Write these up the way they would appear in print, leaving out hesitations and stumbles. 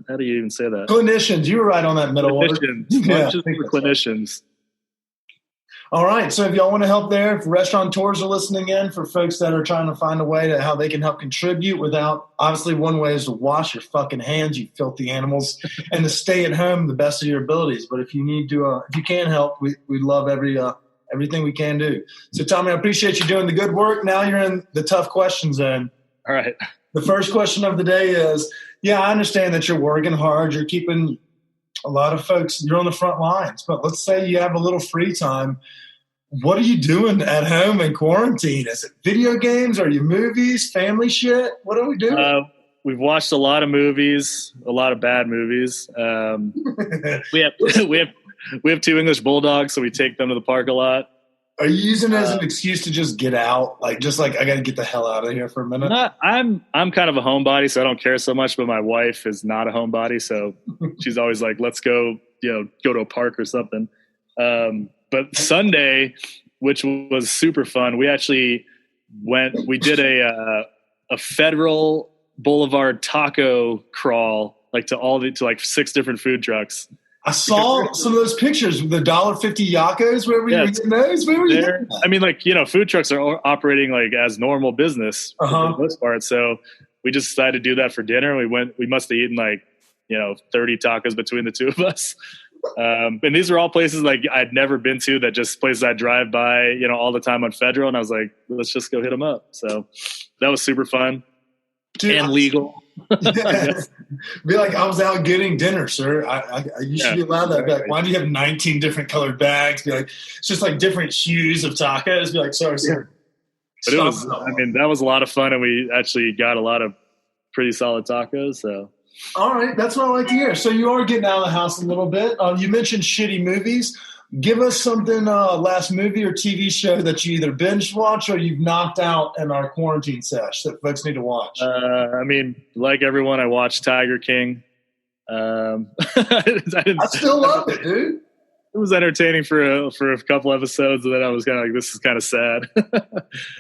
How do you even say that? Clinicians. You were right on that middle word. Clinicians. Yeah, Lunches for clinicians. all right. So if y'all want to help there, if restaurateurs are listening in, for folks that are trying to find a way to how they can help contribute without, obviously one way is to wash your fucking hands, you filthy animals, and to stay at home the best of your abilities. But if you need to, if you can help, we love everything we can do. So Tommy, I appreciate you doing the good work. Now you're in the tough question zone. All right. The first question of the day is, yeah, I understand that you're working hard. You're keeping a lot of folks, you're on the front lines, but let's say you have a little free time. What are you doing at home in quarantine? Is it video games? Are you movies, family shit? What are we doing? We've watched a lot of movies, a lot of bad movies. We have two English bulldogs, so we take them to the park a lot. Are you using it as an excuse to just get out? I got to get the hell out of here for a minute? I'm kind of a homebody, so I don't care so much, but my wife is not a homebody, so she's always like, let's go, go to a park or something. But Sunday, which was super fun, we actually we did a Federal Boulevard taco crawl, to 6 different food trucks. I saw some of those pictures with the $1.50 Yacos. Where were you getting those? Where were you getting that? I mean, food trucks are operating as normal business for the most part. So we just decided to do that for dinner. We must have eaten 30 tacos between the two of us. And these are all places I'd never been to, that just places I drive by, all the time on Federal. And I was like, let's just go hit them up. So that was super fun. Dude, and legal. Yeah. Be like, I was out getting dinner, sir. You should be allowed that. Be like, why do you have 19 different colored bags? Be like, it's just different hues of tacos. Be like, sorry, sir. But that was a lot of fun, and we actually got a lot of pretty solid tacos. So, all right, that's what I like to hear. So you are getting out of the house a little bit. You mentioned shitty movies. Give us something, last movie or TV show that you either binge watch or you've knocked out in our quarantine sesh that folks need to watch. Like everyone, I watched Tiger King. I still love it, dude. It was entertaining for a couple episodes, and then I was kind of like, this is kind of sad.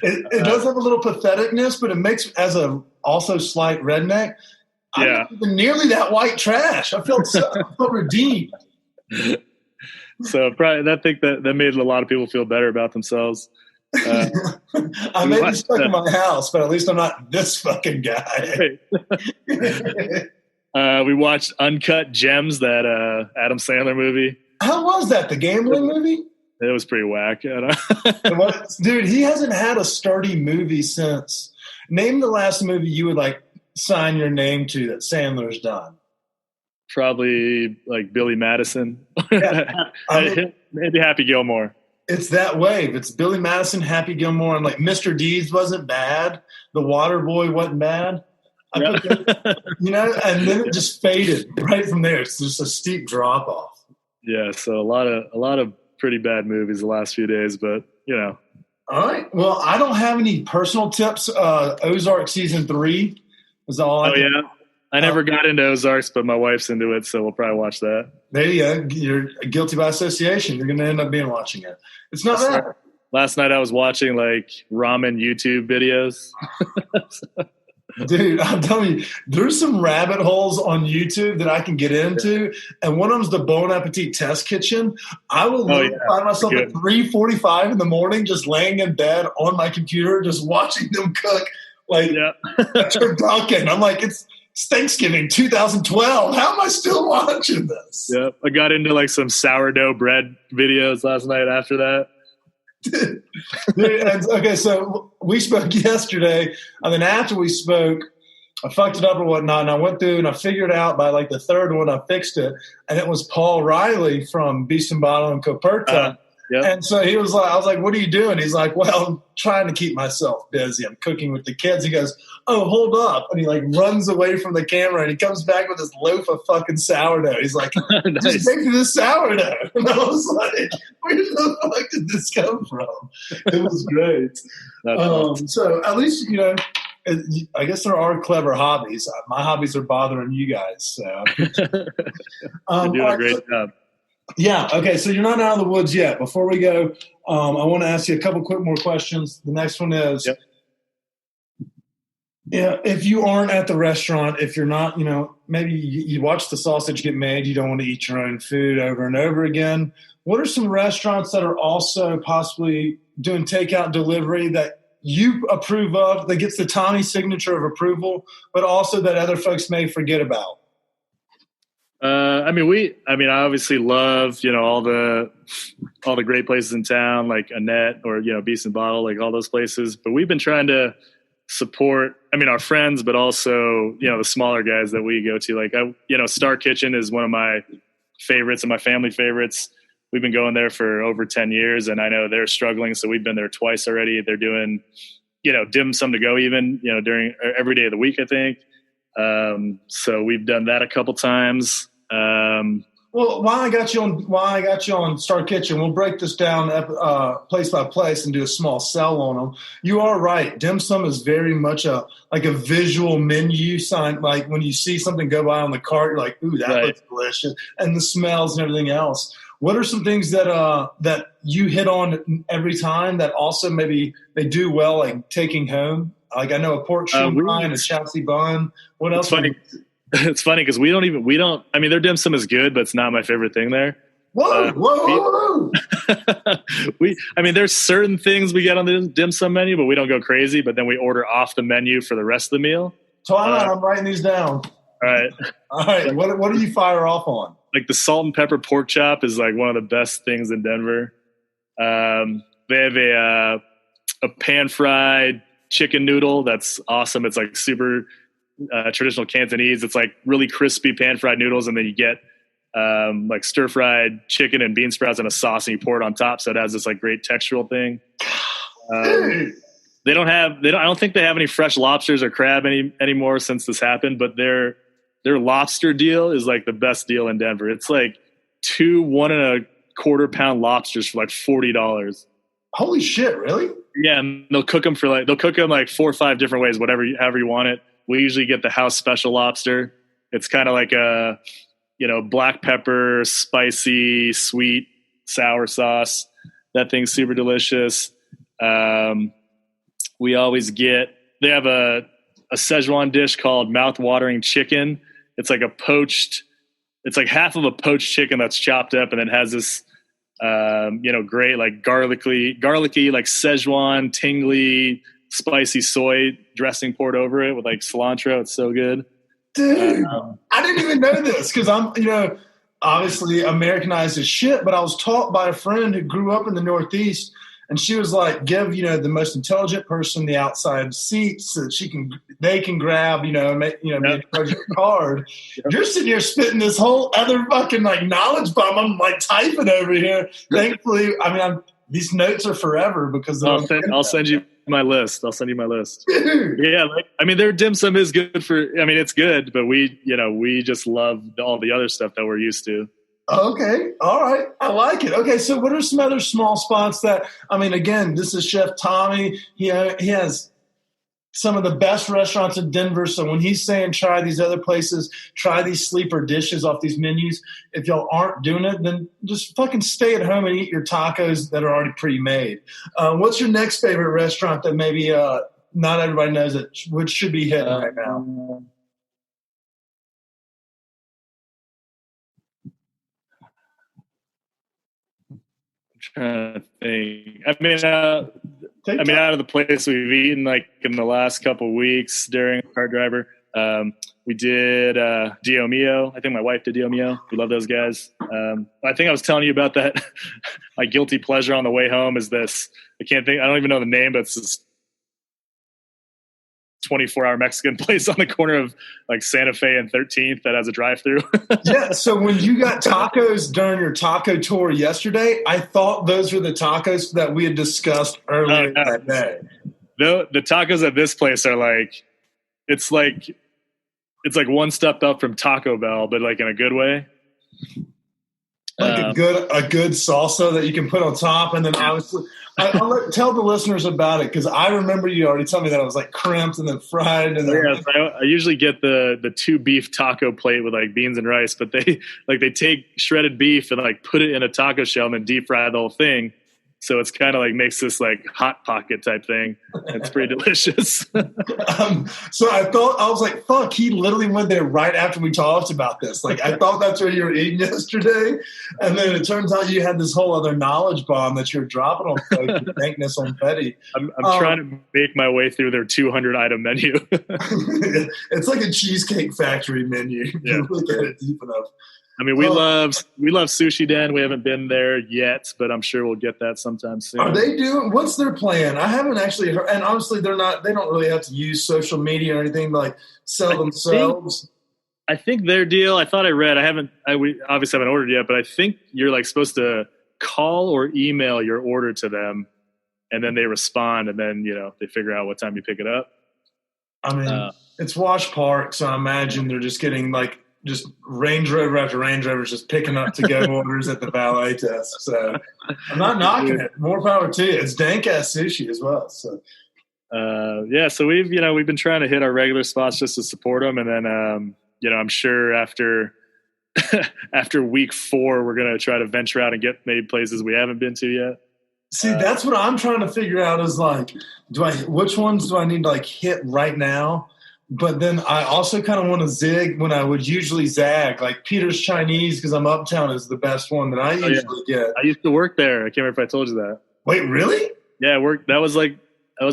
It does have a little patheticness, but it makes, as a also slight redneck, I'm not even nearly that white trash. I felt redeemed. So probably, I think that made a lot of people feel better about themselves. I may be stuck in my house, but at least I'm not this fucking guy. We watched Uncut Gems, that Adam Sandler movie. How was that? The gambling movie? It was pretty whack. Dude, he hasn't had a sturdy movie since. Name the last movie you would sign your name to that Sandler's done. Probably Billy Madison. Yeah. Maybe Happy Gilmore. It's that wave. It's Billy Madison, Happy Gilmore, and Mr. Deeds wasn't bad. The Water Boy wasn't bad. And then it just faded right from there. It's just a steep drop off. Yeah, so a lot of pretty bad movies the last few days, but All right. Well, I don't have any personal tips. Ozark season 3 was all. I never got into Ozarks, but my wife's into it, so we'll probably watch that. There you go. You're guilty by association. You're going to end up watching it. It's not bad. Last night I was watching ramen YouTube videos. Dude, I'm telling you, there's some rabbit holes on YouTube that I can get into, and one of them's the Bon Appetit Test Kitchen. I will find myself at 3:45 in the morning just laying in bed on my computer just watching them cook a turducken. I'm like, it's Thanksgiving 2012. How am I still watching this? Yeah, I got into some sourdough bread videos last night after that. Okay, so we spoke yesterday, and then after we spoke, I fucked it up or whatnot, and I went through and I figured out by the third one I fixed it, and it was Paul Riley from Beast and Bottle and Coperta. Yep. And so he was like, I was like, what are you doing? He's like, well, I'm trying to keep myself busy. I'm cooking with the kids. He goes, oh, hold up. And he runs away from the camera and he comes back with this loaf of fucking sourdough. He's like, just make this sourdough. And I was like, where the fuck did this come from? It was great. So at least, I guess there are clever hobbies. My hobbies are bothering you guys. So you're doing a great job. Yeah. Okay. So you're not out of the woods yet. Before we go, I want to ask you a couple quick more questions. The next one is, Yeah, if you aren't at the restaurant, if you're not, maybe you watch the sausage get made, you don't want to eat your own food over and over again. What are some restaurants that are also possibly doing takeout delivery that you approve of, that gets the Tommy signature of approval, but also that other folks may forget about? I obviously love, all the great places in town, like Annette or, Beast and Bottle, like all those places. But we've been trying to support, our friends, but also, the smaller guys that we go to. Like, Star Kitchen is one of my favorites and my family favorites. We've been going there for over 10 years and I know they're struggling. So we've been there twice already. They're doing, dim sum to go even, during every day of the week, I think. So we've done that a couple times. Well, while I got you on Star Kitchen, we'll break this down place by place and do a small sell on them. You are right. Dim sum is very much a visual menu sign. Like when you see something go by on the cart, you're like, "Ooh, that Right. looks delicious," and the smells and everything else. What are some things that you hit on every time that also maybe they do well, like taking home? Like I know a pork shumai and a chassis bun. What else? It's funny because we don't. Their dim sum is good, but it's not my favorite thing there. Whoa! There's certain things we get on the dim sum menu, but we don't go crazy. But then we order off the menu for the rest of the meal. I'm writing these down. All right. What do you fire off on? Like the salt and pepper pork chop is like one of the best things in Denver. They have a pan fried chicken noodle that's awesome. It's like super traditional Cantonese. It's like really crispy pan fried noodles, and then you get like stir fried chicken and bean sprouts and a sauce, and you pour it on top, so it has this like great textural thing. I don't think they have any fresh lobsters or crab anymore since this happened, but their lobster deal is like the best deal in Denver. It's like 2 1.25 pound lobsters for like $40. Holy shit! Really? Yeah, and they'll cook them like 4 or 5 different ways, however you want it. We usually get the house special lobster. It's kind of like a, black pepper, spicy, sweet, sour sauce. That thing's super delicious. We always they have a Szechuan dish called mouth-watering chicken. It's like half of a poached chicken that's chopped up and then has this, great, like garlicky, like Szechuan, tingly, spicy soy dressing poured over it with like cilantro. It's so good. Dude, I didn't even know this because I'm, obviously Americanized as shit, but I was taught by a friend who grew up in the Northeast, and she was like, give, the most intelligent person the outside seat so that they can grab, make, be in charge of the card. Yep. You're sitting here spitting this whole other fucking like knowledge bomb. I'm like typing over here. Thankfully, these notes are forever because I'll send you my list. Yeah. Their dim sum is good it's good, but we just love all the other stuff that we're used to. Okay. All right. I like it. Okay. So what are some other small spots that, again, this is Chef Tommy. He has some of the best restaurants in Denver. So when he's saying try these other places, try these sleeper dishes off these menus, if y'all aren't doing it, then just fucking stay at home and eat your tacos that are already pre-made. What's your next favorite restaurant that maybe not everybody knows which should be hitting right now? Trying to think. Out of the place we've eaten like in the last couple of weeks during Car Driver, we did Dio Mio. I think my wife did Dio Mio. We love those guys. I think I was telling you about that. My guilty pleasure on the way home is this. I don't even know the name, but it's this 24-hour Mexican place on the corner of like Santa Fe and 13th that has a drive-through. Yeah. So when you got tacos during your taco tour yesterday, I thought those were the tacos that we had discussed earlier that day. The tacos at this place are like, it's like one step up from Taco Bell, but like in a good way. Like a good salsa that you can put on top, and then I'll tell the listeners about it because I remember you already told me that it was like crimped and then fried. And then I usually get the 2 beef taco plate with like beans and rice, but they take shredded beef and like put it in a taco shell and then deep fry the whole thing. So it's kind of like makes this like hot pocket type thing. It's pretty delicious. So I was like, fuck, he literally went there right after we talked about this. Like, I thought that's where you were eating yesterday. And then it turns out you had this whole other knowledge bomb that you're dropping on folks with thankness on Petty. I'm trying to make my way through their 200 item menu. It's like a Cheesecake Factory menu. Yeah. You look at it deep enough. I mean, we love Sushi Den. We haven't been there yet, but I'm sure we'll get that sometime soon. Are they doing? What's their plan? I haven't actually heard. And honestly, they don't really have to use social media or anything to like sell themselves. I think their deal. I thought I read. We obviously haven't ordered yet, but I think you're like supposed to call or email your order to them, and then they respond, and then they figure out what time you pick it up. I mean, it's Wash Park, so I imagine they're just getting like. Just Range Rover after Range Rover is just picking up to-go orders at the valet test. So I'm not knocking it. More power to you. It's dank-ass sushi as well. So so we've been trying to hit our regular spots just to support them, and then I'm sure after week 4 we're gonna try to venture out and get maybe places we haven't been to yet. See, that's what I'm trying to figure out is like, which ones do I need to like hit right now? But then I also kind of want to zig when I would usually zag. Like Peter's Chinese, because I'm uptown, is the best one that I usually get. I used to work there. I can't remember if I told you that. Wait, really? Yeah, I worked. That was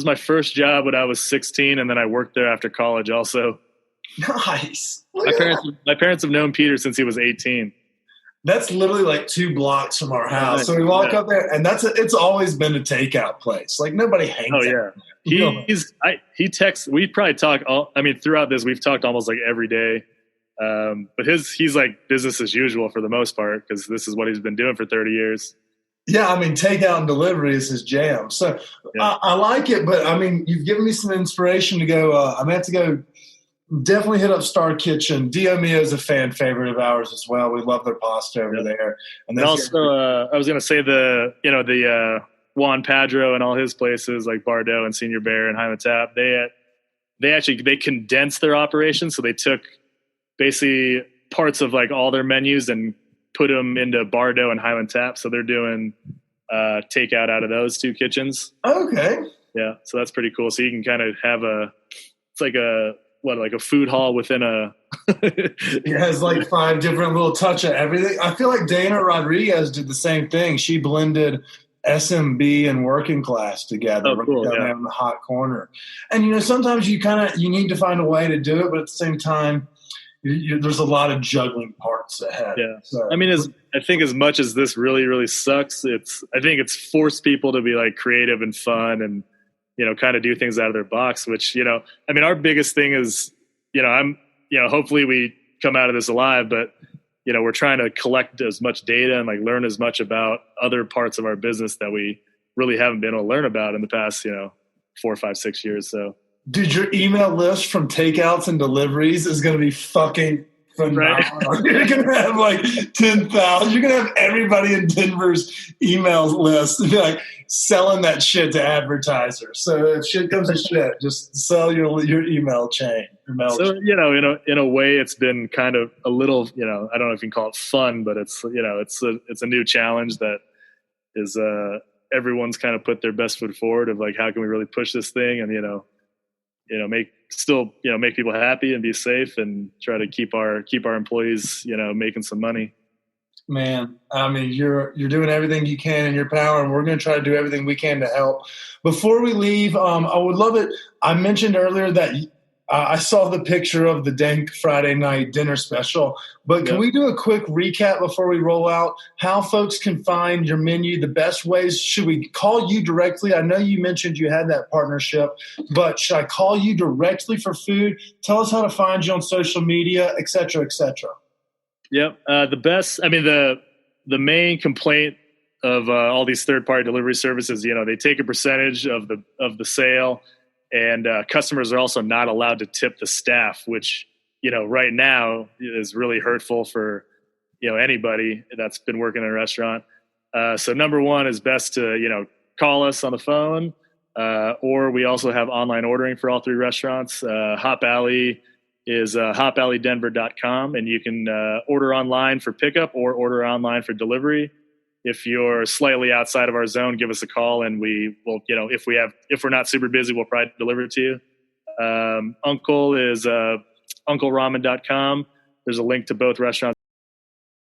my first job when I was 16, and then I worked there after college also. Nice. My parents have known Peter since he was 18. That's literally like 2 blocks from our house. So we walk up there, and it's always been a takeout place. Like nobody hangs out. Yeah. He texts. We probably talk throughout this, we've talked almost like every day. But he's like business as usual for the most part, because this is what he's been doing for 30 years. Yeah, I mean, takeout and delivery is his jam. So yeah. I like it, but I mean, you've given me some inspiration to go. I'm going to have to go definitely hit up Star Kitchen. Dio Mio is a fan favorite of ours as well. We love their pasta over there. And also, I was going to say the Juan Padro and all his places like Bardot and Senior Bear and Hyman Tap, they condensed their operations. So they took basically parts of like all their menus and put them into Bardot and Highland Tap. So they're doing takeout out of those 2 kitchens. Okay. Yeah. So that's pretty cool. So you can kind of have it's like a food hall within a. It has like 5 different little touch of everything. I feel like Dana Rodriguez did the same thing. She blended SMB and working class together down there in the hot corner. And, sometimes you need to find a way to do it, but at the same time, there's a lot of juggling parts ahead. Yeah. So, I mean, I think as much as this really, really sucks, I think it's forced people to be like creative and fun and, kind of do things out of their box, which, our biggest thing is, hopefully we come out of this alive, but, we're trying to collect as much data and like learn as much about other parts of our business that we really haven't been able to learn about in the past, 4, 5, 6 years. So, dude, your email list from takeouts and deliveries is going to be fucking phenomenal. Right? You're going to have like 10,000. You're going to have everybody in Denver's email list and be like selling that shit to advertisers. So if shit comes to shit, just sell your email chain. So, in a way, it's been kind of a little, I don't know if you can call it fun, but it's, it's a new challenge that is, everyone's kind of put their best foot forward of like, how can we really push this thing and, make people happy and be safe and try to keep our employees, making some money. Man, I mean, you're doing everything you can in your power, and we're going to try to do everything we can to help. Before we leave, I would love it. I mentioned earlier that I saw the picture of the Dank Friday night dinner special, but can we do a quick recap before we roll out how folks can find your menu, the best ways? Should we call you directly? I know you mentioned you had that partnership, but should I call you directly for food? Tell us how to find you on social media, et cetera, et cetera. Yep. The main complaint of all these third-party delivery services, they take a percentage of the sale. And customers are also not allowed to tip the staff, which, right now is really hurtful for, anybody that's been working in a restaurant. So number one is best to, call us on the phone, or we also have online ordering for all 3 restaurants. Hop Alley is hopalleydenver.com, and you can order online for pickup or order online for delivery. If you're slightly outside of our zone, give us a call, and we will, if we're not super busy, we'll probably deliver it to you. Uncle is uncleramen.com. There's a link to both restaurants